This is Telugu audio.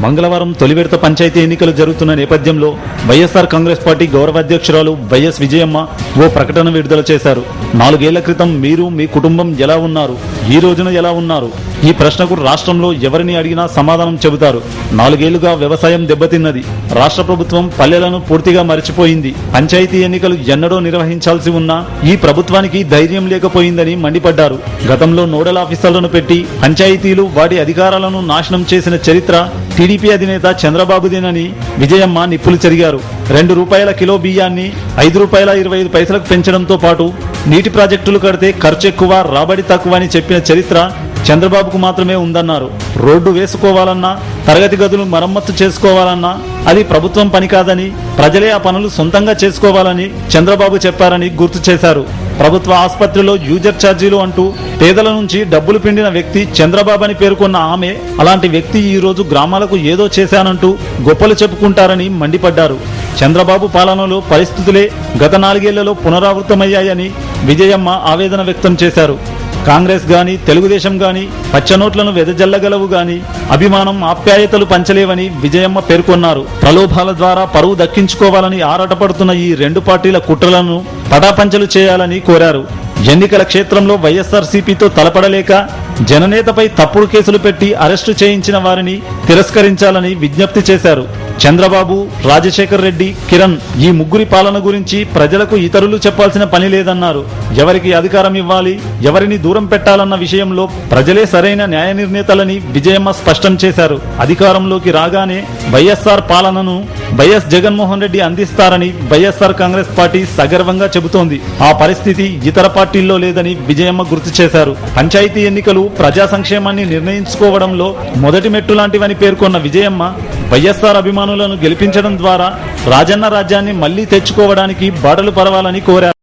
మంగళవారం తొలి విడత పంచాయతీ ఎన్నికలు జరుగుతున్న నేపథ్యంలో వైఎస్ఆర్ కాంగ్రెస్ పార్టీ గౌరవ అధ్యక్షురాలు వైఎస్ విజయమ్మ ఓ ప్రకటన విడుదల చేశారు. 4 ఏళ్ల క్రితం మీరు మీ కుటుంబం ఎలా ఉన్నారు, ఈ రోజున ఎలా ఉన్నారు? ఈ ప్రశ్నకు రాష్ట్రంలో ఎవరిని అడిగినా సమాధానం చెబుతారు. 4 ఏళ్లుగా వ్యవసాయం దెబ్బతిన్నది. రాష్ట్ర ప్రభుత్వం పల్లెలను పూర్తిగా మరిచిపోయింది. పంచాయతీ ఎన్నికలు ఎన్నడూ నిర్వహించాల్సి ఉన్నా ఈ ప్రభుత్వానికి ధైర్యం లేకపోయిందని మండిపడ్డారు. గతంలో నోడల్ ఆఫీసర్లను పెట్టి పంచాయతీలు వాటి అధికారాలను నాశనం చేసిన చరిత్ర టీడీపీ అధినేత చంద్రబాబుదేనని విజయమ్మ నిప్పులు చెరిగారు. ₹2 కిలో బియ్యాన్ని ₹5.25 పెంచడంతో పాటు నీటి ప్రాజెక్టులు కడితే ఖర్చు ఎక్కువ, రాబడి తక్కువ అని చెప్పిన చరిత్ర చంద్రబాబుకు మాత్రమే ఉందన్నారు. రోడ్డు వేసుకోవాలన్నా, తరగతి గదులు మరమ్మత్తు చేసుకోవాలన్నా అది ప్రభుత్వం పని కాదని, ప్రజలే ఆ పనులు సొంతంగా చేసుకోవాలని చంద్రబాబు చెప్పారని గుర్తు చేశారు. ప్రభుత్వ ఆసుపత్రిలో యూజర్ ఛార్జీలు అంటూ పేదల నుంచి డబ్బులు పిండిన వ్యక్తి చంద్రబాబు అని పేర్కొన్న ఆమె అలాంటి వ్యక్తి ఈ రోజు గ్రామాలకు ఏదో చేశానంటూ గొప్పలు చెప్పుకుంటారని మండిపడ్డారు. చంద్రబాబు పాలనలో పరిస్థితులే గత 4 ఏళ్లలో పునరావృతమయ్యాయని విజయమ్మ ఆవేదన వ్యక్తం చేశారు. కాంగ్రెస్ గాని, తెలుగుదేశం గాని పచ్చనోట్లను వెదజల్లగలవు గాని అభిమానం, ఆప్యాయతలు పంచలేవని విజయమ్మ పేర్కొన్నారు. ప్రలోభాల ద్వారా పరువు దక్కించుకోవాలని ఆరాటపడుతున్న ఈ 2 పార్టీల కుట్రలను పటాపంచలు చేయాలని కోరారు. ఎన్నికల క్షేత్రంలో వైఎస్ఆర్సీపీతో తలపడలేక జననేతపై తప్పుడు కేసులు పెట్టి అరెస్టు చేయించిన వారిని తిరస్కరించాలని విజ్ఞప్తి చేశారు. చంద్రబాబు, రాజశేఖర్ రెడ్డి, కిరణ్ ఈ ముగ్గురి పాలన గురించి ప్రజలకు ఇతరులు చెప్పాల్సిన పని లేదన్నారు. ఎవరికి అధికారం ఇవ్వాలి, ఎవరిని దూరం పెట్టాలన్న విషయంలో ప్రజలే సరైన న్యాయ నిర్ణేతలని విజయమ్మ స్పష్టం చేశారు. అధికారంలోకి రాగానే వైఎస్ఆర్ పాలనను వైఎస్ జగన్మోహన్ రెడ్డి అందిస్తారని వైఎస్ఆర్ కాంగ్రెస్ పార్టీ సగర్వంగా చెబుతోంది. ఆ పరిస్థితి ఇతర పార్టీల్లో లేదని విజయమ్మ గుర్తు చేశారు. పంచాయతీ ఎన్నికలు ప్రజా సంక్షేమాన్ని నిర్ణయించుకోవడంలో మొదటి మెట్టు లాంటివని పేర్కొన్న విజయమ్మ వైఎస్ఆర్ అభిమానులను గెలిపించడం ద్వారా రాజన్న రాజ్యాన్ని మళ్లీ తెచ్చుకోవడానికి బాటలు పరవాలని కోరారు.